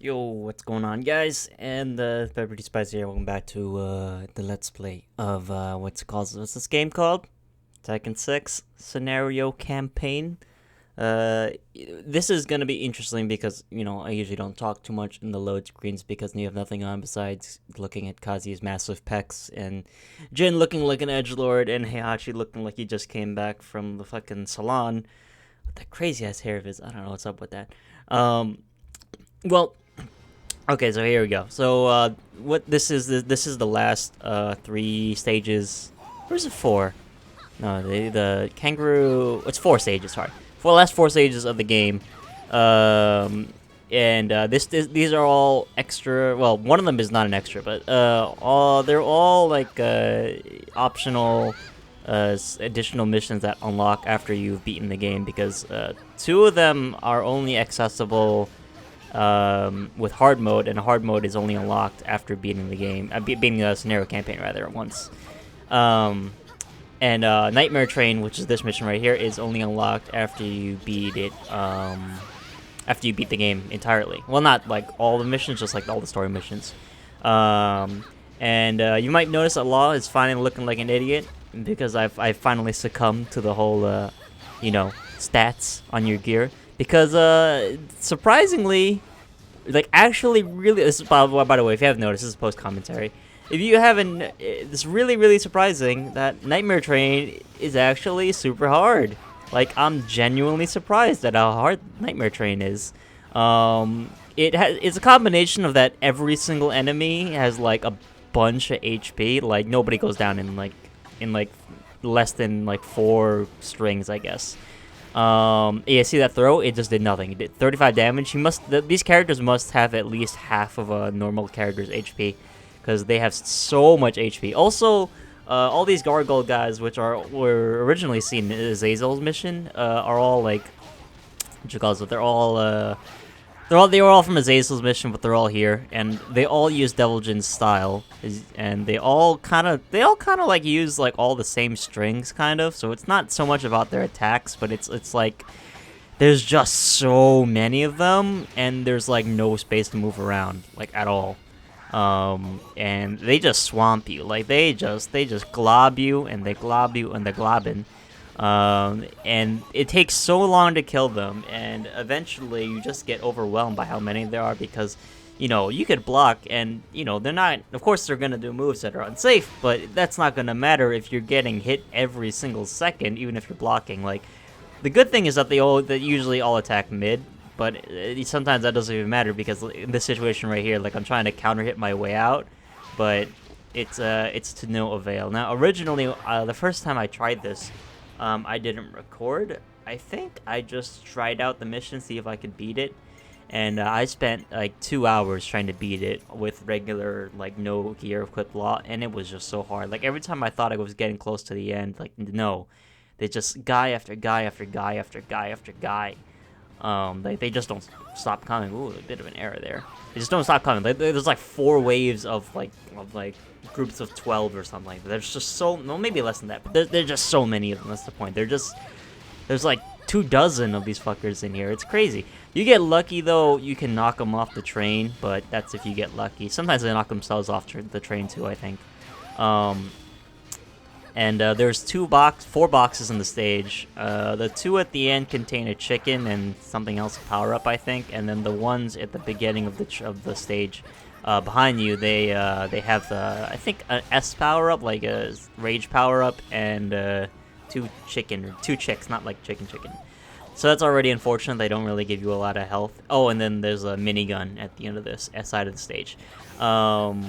Yo, what's going on, guys? And Pepperty Spice here. Welcome back to the Let's Play of what's this game called? Tekken 6 Scenario Campaign. This is gonna be interesting because I usually don't talk too much in the load screens because you have nothing on besides looking at Kazuya's massive pecs and Jin looking like an edgelord and Heihachi looking like he just came back from the fucking salon with that crazy ass hair of his. I don't know what's up with that. Well. Okay, so here we go. So, what this is the last 3 stages. Or is it 4? No, the kangaroo. It's 4 stages. Sorry, for the last 4 stages of the game. These are all extra. Well, one of them is not an extra, but they're all like optional additional missions that unlock after you've beaten the game. Because 2 of them are only accessible with hard mode, and hard mode is only unlocked after beating the game, beating the scenario campaign rather once. Nightmare Train, which is this mission right here, is only unlocked after you beat it. After you beat the game entirely. Well, not like all the missions, just like all the story missions. You might notice that Law is finally looking like an idiot because I've finally succumbed to the whole, stats on your gear. Because, surprisingly, like, actually, really, this is, by the way, if you haven't noticed, this is post-commentary. If you haven't, it's really, really surprising that Nightmare Train is actually super hard. Like, I'm genuinely surprised at how hard Nightmare Train is. It's a combination of that every single enemy has, like, a bunch of HP. Like, nobody goes down in less than, 4 strings, I guess. Yeah, see that throw? It just did nothing. It did 35 damage. These characters must have at least half of a normal character's HP, because they have so much HP. Also, all these gargoyle guys, which were originally seen in Azazel's mission, are all like, what you call it? They were all from Azazel's mission, but they're all here, and they all use Devil Jin's style, and they all kind of like use like all the same strings, kind of. So it's not so much about their attacks, but it's like there's just so many of them, and there's like no space to move around like at all. And they just swamp you, like they just glob you, and they glob you, and they're globbing. And it takes so long to kill them, and eventually you just get overwhelmed by how many there are, because you could block, and they're not, of course they're gonna do moves that are unsafe, but that's not gonna matter if you're getting hit every single second, even if you're blocking. Like, the good thing is that they usually all attack mid, but sometimes that doesn't even matter, because in this situation right here, like, I'm trying to counter hit my way out, but it's to no avail. Now, originally, the first time I tried this, I didn't record. I think I just tried out the mission, see if I could beat it, and I spent like 2 hours trying to beat it with regular, like, no gear equipped Law, and it was just so hard. Like, every time I thought I was getting close to the end, like, no, they just guy after guy after guy after guy after guy. They just don't stop coming. Ooh, a bit of an error there. They just don't stop coming. There's like 4 waves of groups of 12 or something like that. There's just well, maybe less than that, but there's just so many of them. That's the point. There's like 24 of these fuckers in here. It's crazy. You get lucky though, you can knock them off the train, but that's if you get lucky. Sometimes they knock themselves off the train too, I think. There's 4 boxes in the stage. The 2 at the end contain a chicken and something else power up, I think, and then the ones at the beginning of the stage, behind you, they have I think an S power up, like a rage power up, and 2 chicks, not like chicken. So that's already unfortunate. They don't really give you a lot of health. Oh, and then there's a minigun at the end of this side of the stage. One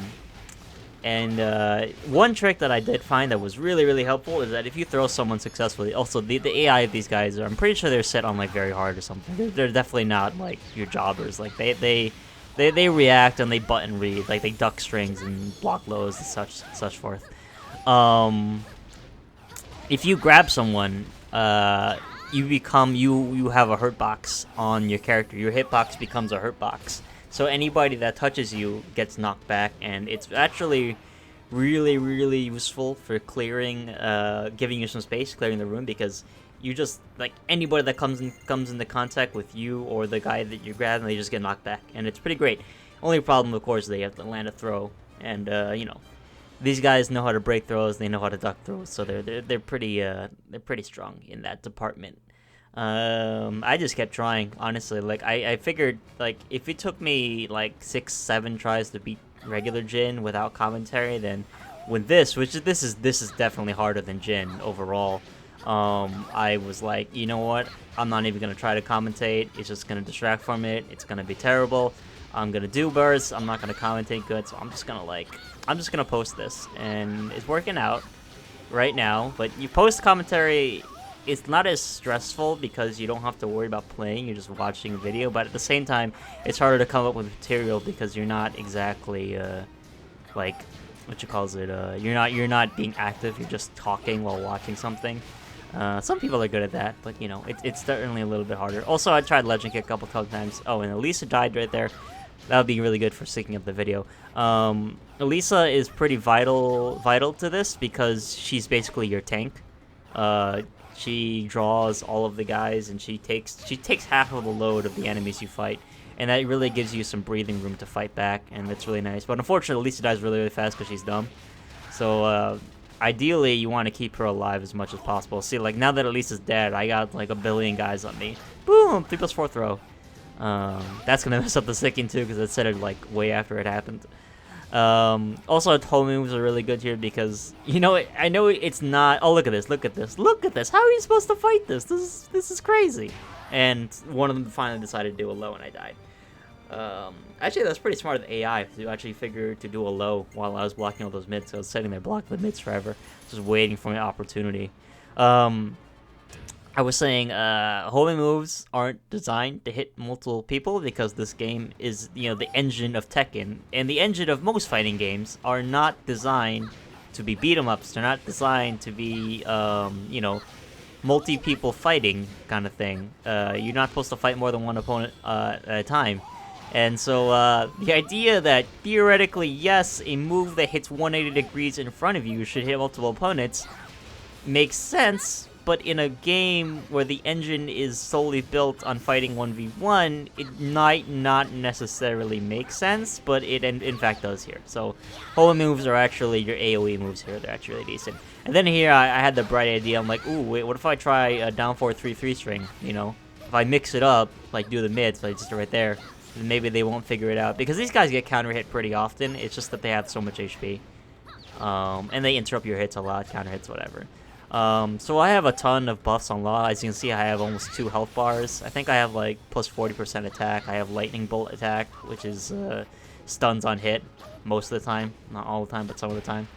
trick that I did find that was really, really helpful is that if you throw someone successfully, also the AI of these guys, I'm pretty sure they're set on like very hard or something. They're definitely not like your jobbers. Like they react and they button read, like they duck strings and block lows and such forth. If you grab someone, you have a hurt box on your character. Your hitbox becomes a hurt box. So anybody that touches you gets knocked back, and it's actually really, really useful for clearing, giving you some space, clearing the room, because you just like anybody that comes into contact with you or the guy that you're grabbing, they just get knocked back, and it's pretty great. Only problem, of course, they have to land a throw, and you know, these guys know how to break throws, they know how to duck throws, so they're pretty strong in that department. I just kept trying, honestly. Like I figured, like if it took me like 6-7 tries to beat regular Jin without commentary, then with this, this is definitely harder than Jin overall. I was like, you know what? I'm not even gonna try to commentate. It's just gonna distract from it. It's gonna be terrible. I'm gonna do bursts. I'm not gonna commentate good, so I'm just gonna post this, and it's working out right now. But you post commentary, it's not as stressful because you don't have to worry about playing. You're just watching a video. But at the same time, it's harder to come up with material because you're not exactly like what you calls it. You're not being active. You're just talking while watching something. Some people are good at that, but you know, it's certainly a little bit harder. Also, I tried Legend Kick a couple times. Oh, and Elisa died right there. That would be really good for syncing up the video. Elisa is pretty vital to this because she's basically your tank. She draws all of the guys, and she takes half of the load of the enemies you fight, and that really gives you some breathing room to fight back, and that's really nice. But unfortunately, Elisa dies really fast because she's dumb. So ideally, you want to keep her alive as much as possible. See, like now that Elisa's dead, I got like a billion guys on me. Boom! 3+4 throw. That's gonna mess up the syncing too because it said it like way after it happened. Also, home moves are really good here because, you know, I know it's not. Oh, look at this! Look at this! Look at this! How are you supposed to fight this? This is crazy. And one of them finally decided to do a low, and I died. Actually, that's pretty smart of the AI to actually figure to do a low while I was blocking all those mids. So I was sitting there blocking the mids forever, just waiting for my opportunity. I was saying, homing moves aren't designed to hit multiple people because this game is, you know, the engine of Tekken, and the engine of most fighting games are not designed to be beat 'em ups. They're not designed to be, you know, multi-people fighting kind of thing. You're not supposed to fight more than one opponent at a time. And so the idea that theoretically, yes, a move that hits 180 degrees in front of you should hit multiple opponents makes sense, but in a game where the engine is solely built on fighting 1v1, it might not necessarily make sense, but it in fact does here. So homing moves are actually your AoE moves here. They're actually really decent. And then here I had the bright idea. I'm like, ooh, wait, what if I try a down 4-3-3 string, you know? If I mix it up, like do the mids, like just right there, then maybe they won't figure it out. Because these guys get counter hit pretty often. It's just that they have so much HP. And they interrupt your hits a lot, counter hits, whatever. So I have a ton of buffs on law. As you can see, I have almost 2 health bars. I think I have like plus 40% attack. I have lightning bolt attack, which is stuns on hit most of the time. Not all the time, but some of the time.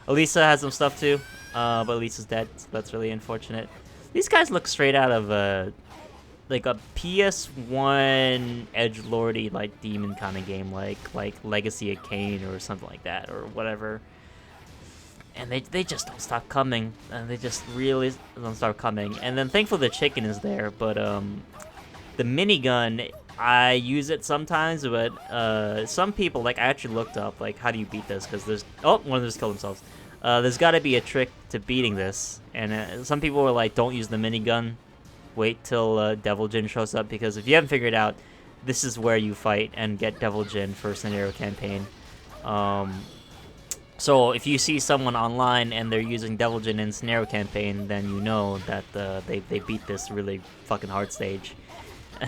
Elisa has some stuff too, but Elisa's dead, so that's really unfortunate. These guys look straight out of like a PS1 edgelordy like demon kind of game, like Legacy of Kain or something like that, or whatever. And they just don't stop coming. And they just really don't stop coming. And then thankfully the chicken is there, but the minigun, I use it sometimes, but some people, like I actually looked up like how do you beat this, because there's one of them just killed themselves. There's got to be a trick to beating this, and some people were like, don't use the minigun, wait till Devil Jin shows up, because if you haven't figured out, this is where you fight and get Devil Jin for scenario campaign. So if you see someone online and they're using Devil Jin in scenario campaign, then you know that they beat this really fucking hard stage.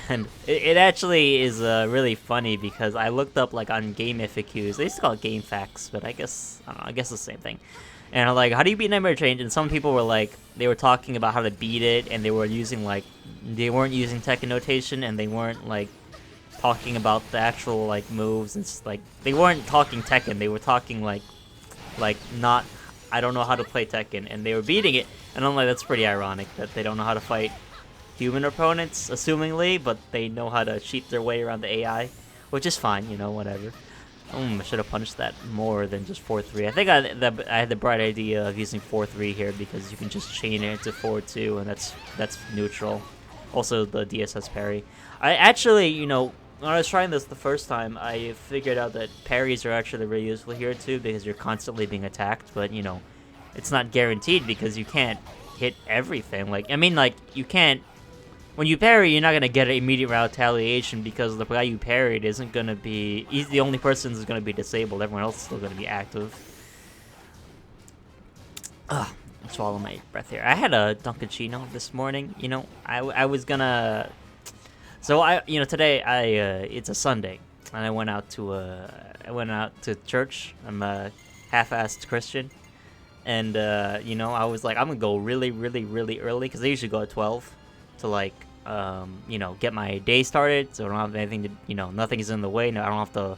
And it actually is really funny because I looked up like on game FAQs. They used to call it game facts, but I guess I don't know. I guess it's the same thing. And I'm like, how do you beat Nightmare Change? And some people were like, they were talking about how to beat it, and they were using like, they weren't using Tekken notation, and they weren't like talking about the actual like moves. And like they weren't talking Tekken. They were talking like not, I don't know how to play Tekken, and they were beating it. And I'm like, that's pretty ironic that they don't know how to fight human opponents, assumingly, but they know how to cheat their way around the AI, which is fine, you know, whatever. I should have punished that more than just 4-3. I think I had the bright idea of using 4-3 here because you can just chain it into 4-2, and that's neutral. Also, the DSS parry. I actually, you know, when I was trying this the first time, I figured out that parries are actually really useful here too because you're constantly being attacked, but, you know, it's not guaranteed because you can't hit everything. Like, I mean, like, you can't... When you parry, you're not gonna get an immediate retaliation because the guy you parried isn't gonna be... He's the only person who's gonna be disabled. Everyone else is still gonna be active. Ugh, swallow my breath here. I had a Dunkaccino this morning. You know, I was gonna... So today it's a Sunday, and I went out to church. I'm a half-assed Christian, and I was like, I'm gonna go really, really, really early because I usually go at 12 to like get my day started, so I don't have anything to nothing is in the way. No, I don't have to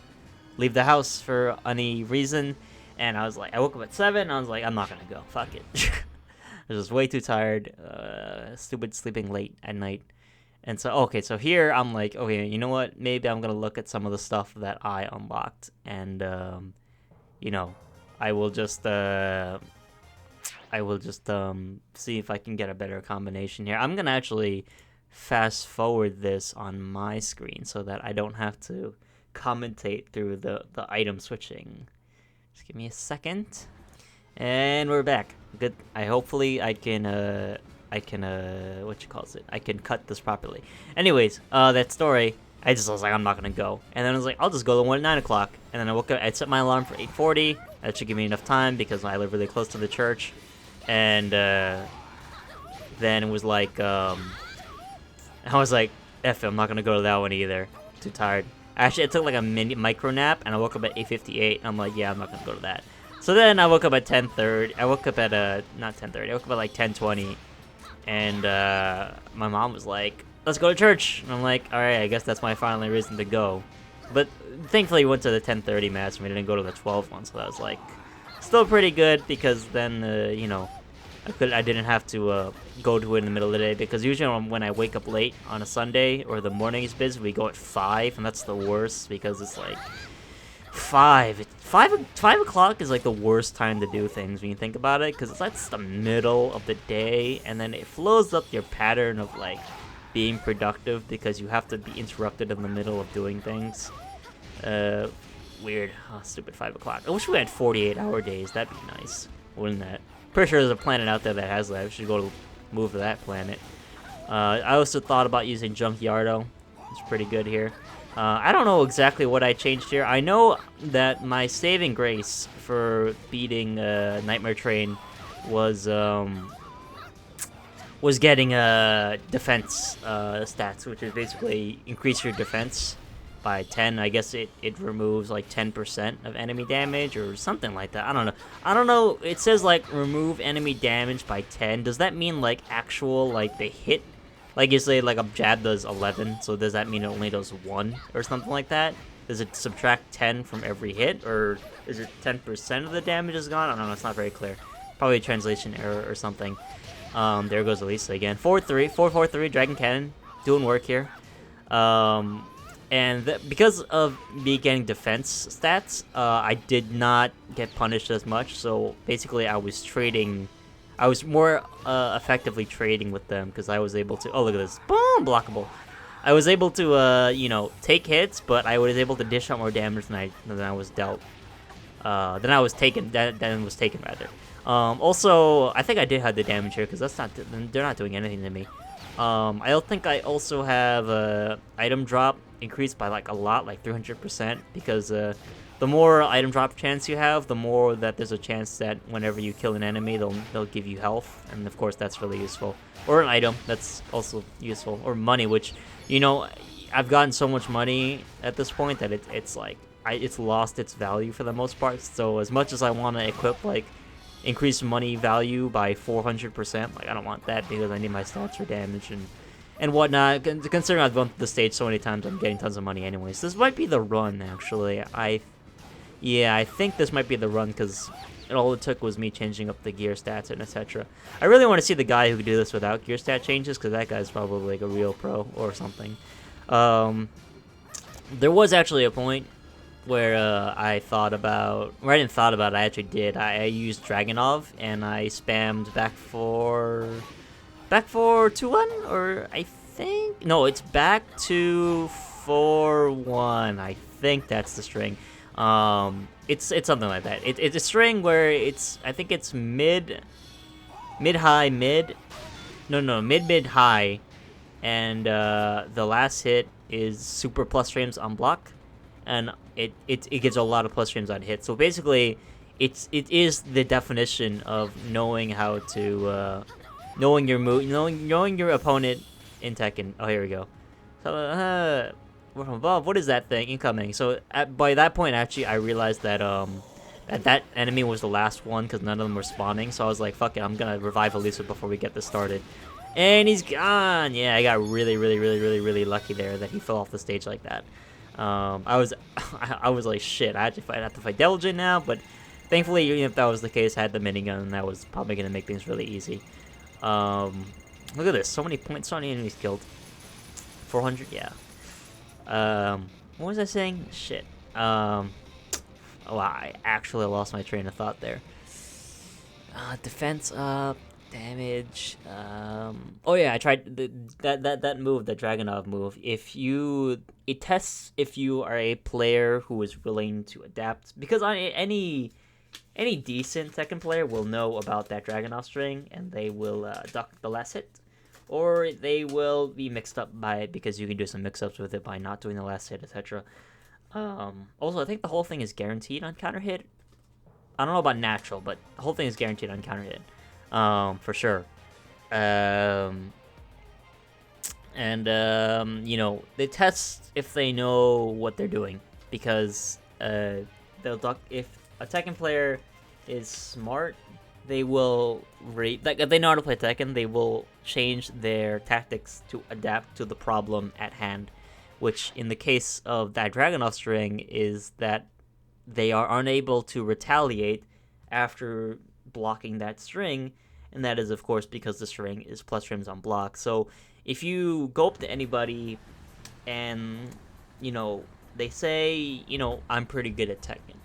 leave the house for any reason. And I was like, I woke up at 7. And I was like, I'm not gonna go. Fuck it. I was just way too tired. Stupid sleeping late at night. And so so here I'm like, okay, you know what? Maybe I'm gonna look at some of the stuff that I unlocked, and I will just see if I can get a better combination here. I'm gonna actually fast forward this on my screen so that I don't have to commentate through the item switching. Just give me a second, and we're back. Good. Hopefully I can I can cut this properly. Anyways, that story. I was like, I'm not gonna go, and then I was like, I'll just go the one at 9 o'clock. And then I woke up. I set my alarm for 8:40. That should give me enough time because I live really close to the church. And then it was like, I was like, F it, I'm not gonna go to that one either. Too tired. Actually, I took like a micro nap, and I woke up at 8:58. I'm like, yeah, I'm not gonna go to that. So then I woke up at 10:30. I woke up at not 10:30. I woke up at like 10:20, and my mom was like, let's go to church. And I'm like, all right, I guess that's my final reason to go. But thankfully, we went to the 10:30 mass, and we didn't go to the 12 one. So that was like still pretty good because then I didn't have to go to it in the middle of the day, because usually when I wake up late on a Sunday or the morning is busy, we go at 5, and that's the worst because it's like 5 o'clock is like the worst time to do things when you think about it, because that's the middle of the day, and then it flows up your pattern of like being productive because you have to be interrupted in the middle of doing things. Weird. Oh, stupid 5 o'clock. I wish we had 48-hour days. That'd be nice, wouldn't that? Pretty sure there's a planet out there that has that. We should go to move to that planet. I also thought about using Junkyardo. It's pretty good here. I don't know exactly what I changed here. I know that my saving grace for beating Nightmare Train was getting defense stats, which is basically increase your defense by 10. I guess it removes like 10% of enemy damage or something like that. I don't know. It says like remove enemy damage by 10. Does that mean like actual like the hit? Like you say like a jab does 11, so does that mean it only does 1 or something like that? Does it subtract 10 from every hit, or is it 10% of the damage is gone? I don't know. It's not very clear. Probably a translation error or something. There goes Elisa again. 4-3 Dragon Cannon doing work here. And because of me getting defense stats, I did not get punished as much. So basically, I was more effectively trading with them because I was able to. Oh, look at this! Boom, blockable. I was able to, take hits, but I was able to dish out more damage than I was dealt. Than I was taken. Than was taken rather. Also, I think I did have the damage here because they're not doing anything to me. I don't think I also have item drop increased by like a lot, like 300%, because the more item drop chance you have, the more that there's a chance that whenever you kill an enemy, they'll give you health, and of course that's really useful. Or an item that's also useful, or money, which I've gotten so much money at this point that it's lost its value for the most part. So as much as I want to equip like increase money value by 400%, like I don't want that because I need my stats for damage and whatnot. Considering I've gone through the stage so many times, I'm getting tons of money anyways. This might be the run, actually. I think this might be the run because all it took was me changing up the gear stats and etc. I really want to see the guy who could do this without gear stat changes, because that guy's probably like a real pro or something. There was actually a point where I didn't thought about it, I actually did. I used Dragonov, and I spammed back for 2-1, or I think... No, it's back to 4-1. I think that's the string. It's something like that. It's a string where I think it's mid mid high mid. No, mid high, and the last hit is super plus frames on block, and it gives a lot of plus frames on hit. So basically, it is the definition of knowing how to knowing your move, knowing your opponent in Tekken. Oh, here we go. So from above, what is that thing incoming? So by that point, actually, I realized that that enemy was the last one because none of them were spawning. So I was like, fuck it, I'm gonna revive Elisa before we get this started. And he's gone. Yeah, I got really lucky there that he fell off the stage like that. I was I was like, shit, I have to fight Deviljin now, but thankfully, even if that was the case, I had the minigun, and that was probably gonna make things really easy. Look at this, so many points, so many enemies killed. 400, yeah. What was I saying? Shit. Oh, I actually lost my train of thought there. Defense up, damage. Oh yeah, I tried that move, the Dragunov move. It tests if you are a player who is willing to adapt, because any decent Tekken player will know about that Dragunov string, and they will duck the last hit, or they will be mixed up by it because you can do some mix-ups with it by not doing the last hit, etc. Also, I think the whole thing is guaranteed on counter hit. I don't know about natural, but the whole thing is guaranteed on counter hit, for sure. You know, they test if they know what they're doing, because they'll duck. If a Tekken player is smart, they will like if they know how to play Tekken, they will change their tactics to adapt to the problem at hand. Which, in the case of that Dragunov string, is that they are unable to retaliate after blocking that string, and that is, of course, because the string is plus frames on block. So if you go up to anybody and, you know, they say, you know, I'm pretty good at Tekken,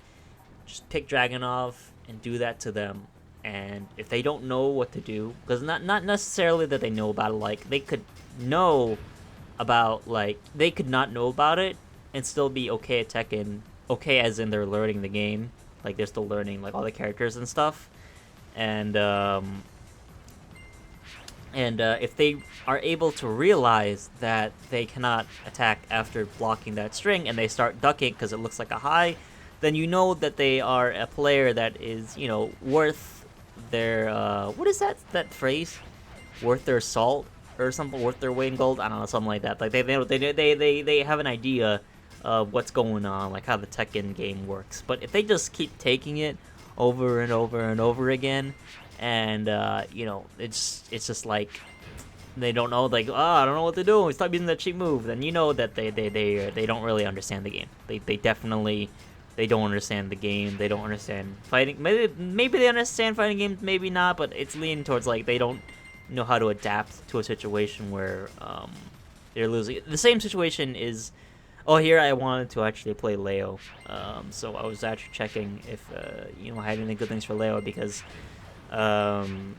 just pick Dragunov and do that to them. And if they don't know what to do, because not necessarily that they know about it, like, they could know about, like, they could not know about it and still be okay at Tekken. Okay, as in they're learning the game, like they're still learning like all the characters and stuff. And if they are able to realize that they cannot attack after blocking that string, and they start ducking because it looks like a high, then you know that they are a player that is, you know, worth their what is that phrase? Worth their salt or something, worth their weight in gold. I don't know, something like that. Like they have an idea of what's going on, like how the Tekken game works. But if they just keep taking it over and over and over again, and you know, it's just like they don't know, like, I don't know what to do. We stop using that cheap move. Then you know that they don't really understand the game. They definitely don't understand the game. They don't understand fighting. Maybe they understand fighting games, maybe not. But it's leaning towards like they don't know how to adapt to a situation where they're losing. The same situation is, oh, here I wanted to actually play Leo, so I was actually checking if you know, I had any good things for Leo, because I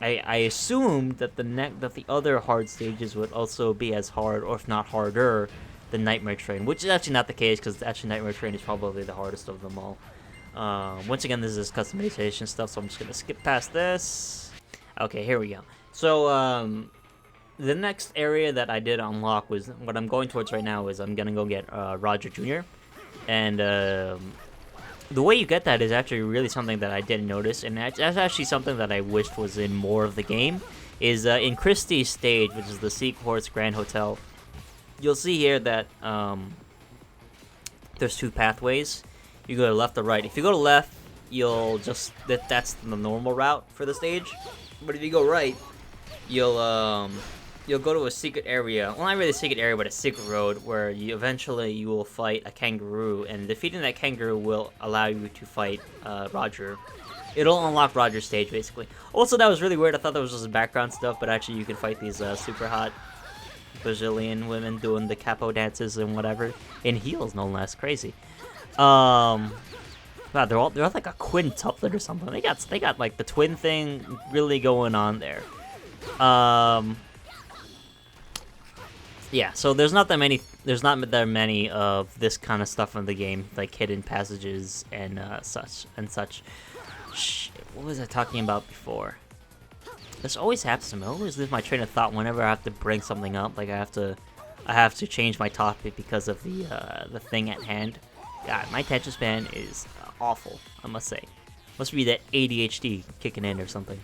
assumed that the other hard stages would also be as hard, or if not harder, than Nightmare Train, which is actually not the case, because actually Nightmare Train is probably the hardest of them all. Once again, this is customization stuff, so I'm just gonna skip past this. Okay, here we go. So, the next area that I did unlock was, what I'm going towards right now is I'm gonna go get Roger Jr. And the way you get that is actually really something that I didn't notice, and that's actually something that I wished was in more of the game, is in Christie's stage, which is the Seahorse Grand Hotel. You'll see here that there's two pathways. You go to left or right. If you go to left, you'll just, that's the normal route for the stage. But if you go right, you'll go to a secret area. Well, not really a secret area, but a secret road where you will fight a kangaroo, and defeating that kangaroo will allow you to fight Roger. It'll unlock Roger's stage, basically. Also, that was really weird. I thought that was just background stuff, but actually you can fight these super hot Brazilian women doing the capo dances and whatever in heels, no less. Crazy. Wow, they're all like a quintuplet or something. They got like the twin thing really going on there. Yeah, so there's not that many of this kind of stuff in the game, like hidden passages and such. What was I talking about before? This always happens to me. I always lose my train of thought whenever I have to bring something up. Like I have to change my topic because of the thing at hand. God, my attention span is awful, I must say. Must be that ADHD kicking in or something.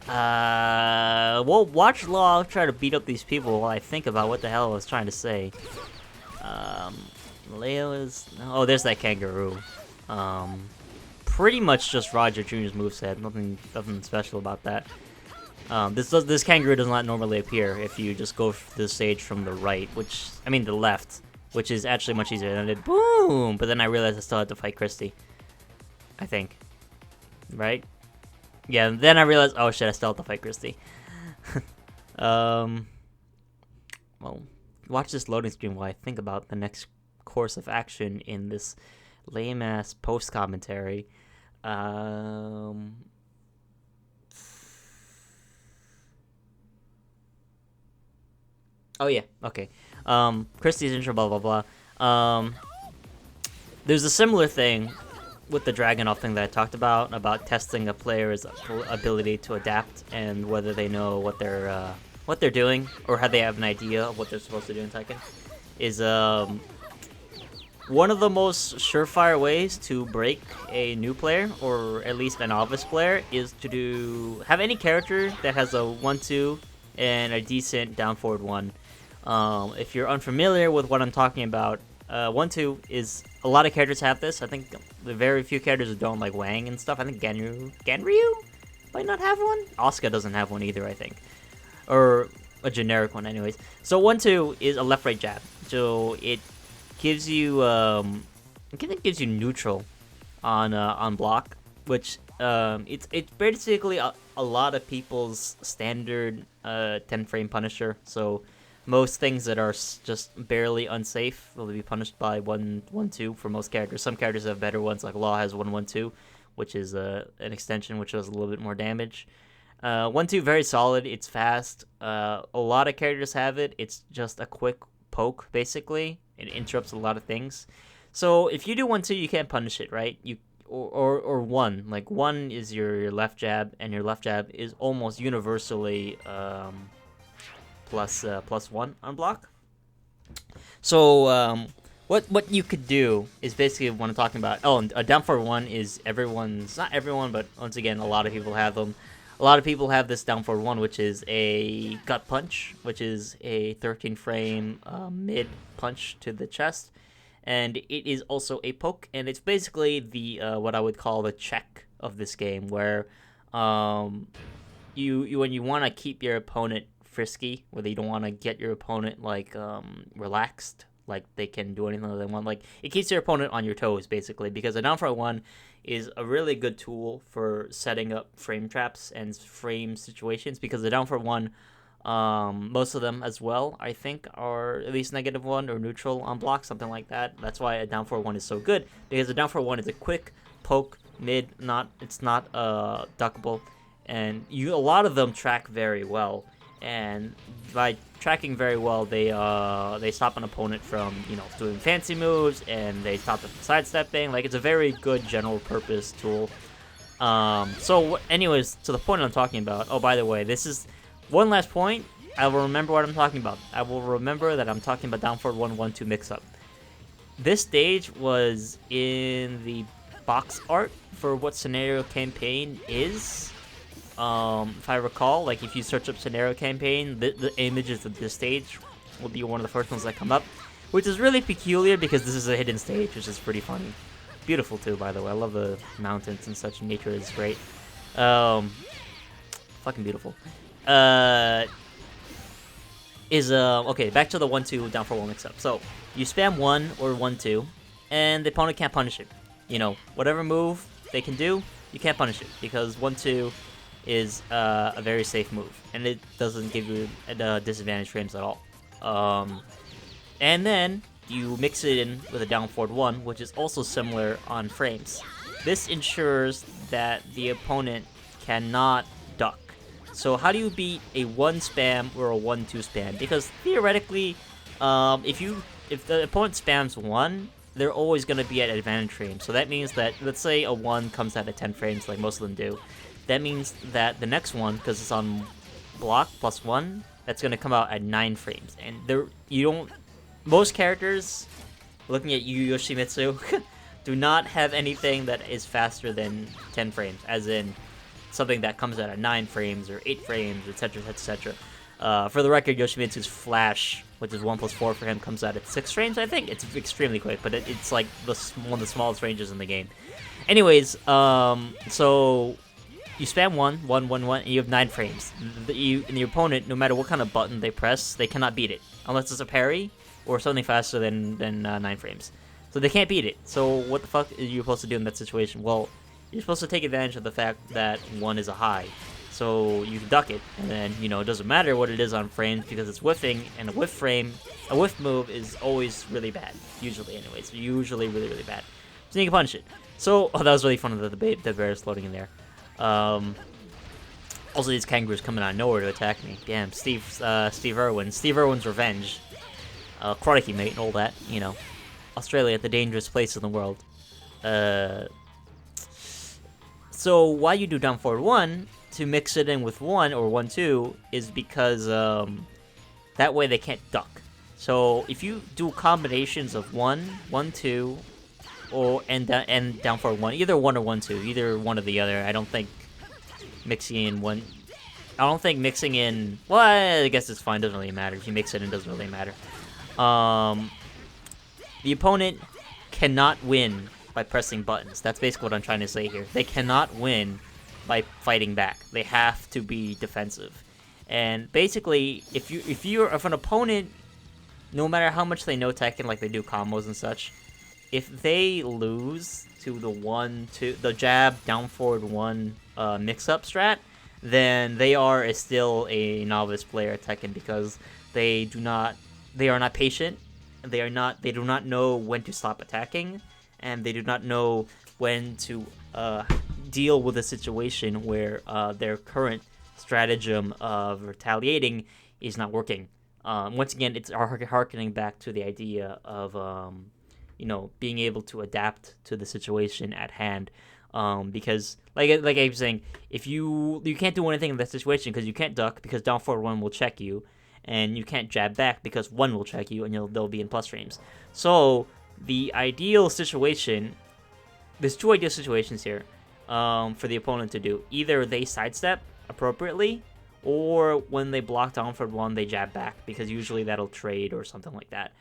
Well, watch Law try to beat up these people while I think about what the hell I was trying to say. Leo is... Oh, there's that kangaroo. Pretty much just Roger Jr.'s moveset. Nothing special about that. This kangaroo does not normally appear if you just go the stage from the right, the left, which is actually much easier. And I did boom, but then I realized I still had to fight Christy. I think, right? Yeah. Then I realized, oh shit, I still have to fight Christy. Well, watch this loading screen while I think about the next course of action in this lame ass post commentary. Oh yeah, okay. Christie's intro, blah blah blah. There's a similar thing with the Dragunov thing that I talked about testing a player's ability to adapt and whether they know what they're doing or how they have an idea of what they're supposed to do in Tekken. Is one of the most surefire ways to break a new player, or at least a novice player, is to have any character that has a 1-2 and a decent down forward 1. If you're unfamiliar with what I'm talking about, 1-2 is... A lot of characters have this. I think the very few characters who don't, like Wang and stuff. I think Ganryu might not have one. Asuka doesn't have one either, I think. Or a generic one anyways. So 1-2 is a left-right jab. So it gives you... I think it gives you neutral on block, which it's basically a lot of people's standard 10-frame Punisher. So most things that are just barely unsafe will be punished by 1-2 for most characters. Some characters have better ones, like Law has 1-1-2, which is an extension which does a little bit more damage. 1-2, very solid. It's fast. A lot of characters have it. It's just a quick poke, basically. It interrupts a lot of things. So if you do 1-2, you can't punish it, right? Or 1. Like 1 is your left jab, and your left jab is almost universally plus 1 on block. So what you could do is basically what I'm talking about. Oh, a down forward 1 is everyone's, not everyone, but once again, a lot of people have them. A lot of people have this down forward 1, which is a gut punch, which is a 13-frame mid punch to the chest, and it is also a poke, and it's basically the what I would call the check of this game, where you when you want to keep your opponent frisky, whether you don't want to get your opponent like relaxed, like they can do anything they want, like it keeps your opponent on your toes basically, because a down forward 1 is a really good tool for setting up frame traps and frame situations, because the down forward 1, most of them as well, I think, are at least -1 or neutral on block, something like that. That's why a down forward 1 is so good, because a down forward 1 is a quick poke mid, it's not duckable, and a lot of them track very well. And by tracking very well, they stop an opponent from, doing fancy moves, and they stop the sidestepping. Like, it's a very good general purpose tool. So anyways, to the point I'm talking about. Oh, by the way, this is one last point. I will remember what I'm talking about. I will remember that I'm talking about down forward 1-1-2 mix-up. This stage was in the box art for what Scenario Campaign is. If I recall, like if you search up Scenario Campaign, the images of this stage will be one of the first ones that come up, which is really peculiar because this is a hidden stage, which is pretty funny. Beautiful too, by the way. I love the mountains and such. Nature is great. Fucking beautiful. Okay, back to the 1-2 down for 1 mix up. So you spam 1 or 1-2, and the opponent can't punish it. Whatever move they can do, you can't punish it, because 1-2 is a very safe move, and it doesn't give you disadvantage frames at all. And then you mix it in with a down forward 1, which is also similar on frames. This ensures that the opponent cannot duck. So how do you beat a 1 spam or a 1-2 spam? Because theoretically, if the opponent spams 1, they're always going to be at advantage frames. So that means that, let's say a 1 comes out at 10 frames, like most of them do. that means that the next one, because it's on block +1, that's gonna come out at 9 frames. And there, you don't. Most characters, looking at you, Yoshimitsu, do not have anything that is faster than 10 frames, as in something that comes out at 9 frames or 8 frames, etc., etc. For the record, Yoshimitsu's Flash, which is 1+4 for him, comes out at 6 frames, I think. It's extremely quick, but it's like one of the smallest ranges in the game. Anyways, so you spam 1, 1, 1, 1, and you have 9 frames. And the opponent, no matter what kind of button they press, they cannot beat it, unless it's a parry or something faster than 9 frames. So they can't beat it. So what the fuck are you supposed to do in that situation? Well, you're supposed to take advantage of the fact that 1 is a high. So you can duck it, and then, you know, it doesn't matter what it is on frames because it's whiffing, and a whiff move is always really bad. Usually, anyways. Usually really, really bad. So you can punish it. So, oh, that was really fun, the bear is floating in there. Also, these kangaroos coming out of nowhere to attack me. Damn, Steve Irwin. Steve Irwin's revenge. Karate mate and all that, you know. Australia, the dangerous place in the world. So why you do down forward 1 to mix it in with 1 or 1-2 is because that way they can't duck. So if you do combinations of 1, 1-2, and down forward 1, either 1 or 1-2, either one or the other. I don't think mixing in one. I don't think mixing in. Well, I guess it's fine. Doesn't really matter if you mix it in. Doesn't really matter. The opponent cannot win by pressing buttons. That's basically what I'm trying to say here. They cannot win by fighting back. They have to be defensive. And basically, if an opponent, no matter how much they know Tekken, like they do combos and such, if they lose to the jab down forward 1 mix-up strat, then they are still a novice player at Tekken because they are not patient. They do not know when to stop attacking, and they do not know when to deal with a situation where their current stratagem of retaliating is not working. Once again, it's harkening back to the idea of being able to adapt to the situation at hand. Because like I was saying, if you can't do anything in that situation because you can't duck because down forward 1 will check you, and you can't jab back because 1 will check you and they'll be in plus frames. So the ideal situation, there's 2 ideal situations here for the opponent to do. Either they sidestep appropriately, or when they block down forward 1, they jab back because usually that'll trade or something like that.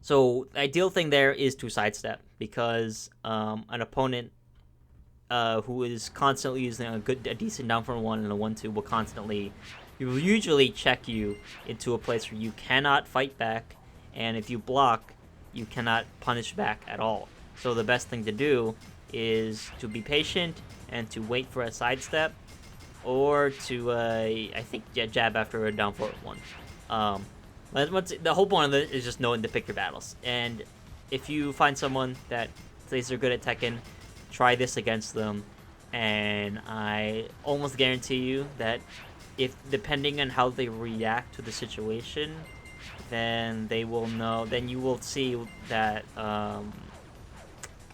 So the ideal thing there is to sidestep because an opponent who is constantly using a decent down forward 1 and a 1-2 will usually check you into a place where you cannot fight back, and if you block, you cannot punish back at all. So the best thing to do is to be patient and to wait for a sidestep, or to jab after a down forward 1. The whole point of it is just knowing to pick your battles. And if you find someone that says they're good at Tekken, try this against them, and I almost guarantee you that depending on how they react to the situation, then they will know. Then you will see that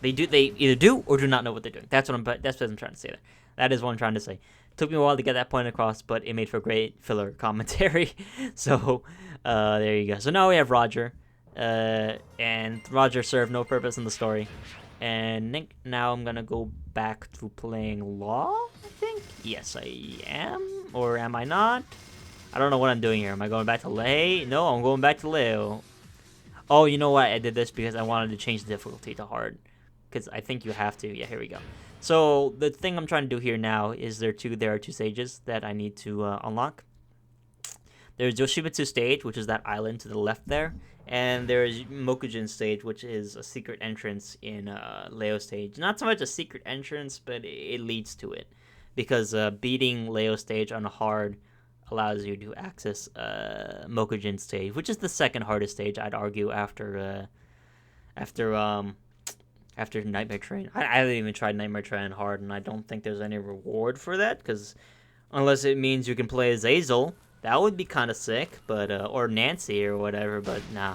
they either do or do not know what they're doing. That's what I'm trying to say there. That is what I'm trying to say. Took me a while to get that point across, but it made for great filler commentary. So there you go. So now we have Roger, and Roger served no purpose in the story. And now I'm gonna go back to playing Law, I think? Yes, I am. Or am I not? I don't know what I'm doing here. Am I going back to Lei? No, I'm going back to Leo. Oh, you know what? I did this because I wanted to change the difficulty to hard. Because I think you have to. Yeah, here we go. So the thing I'm trying to do here now is there are 2 stages that I need to unlock. There's Yoshimitsu stage, which is that island to the left there. And there's Mokujin stage, which is a secret entrance in Leo stage. Not so much a secret entrance, but it leads to it. Because beating Leo stage on a hard allows you to access Mokujin stage, which is the second hardest stage, I'd argue, after Nightmare Train. I haven't even tried Nightmare Train hard, and I don't think there's any reward for that, because unless it means you can play as Azel, that would be kind of sick, but or Nancy or whatever, but nah.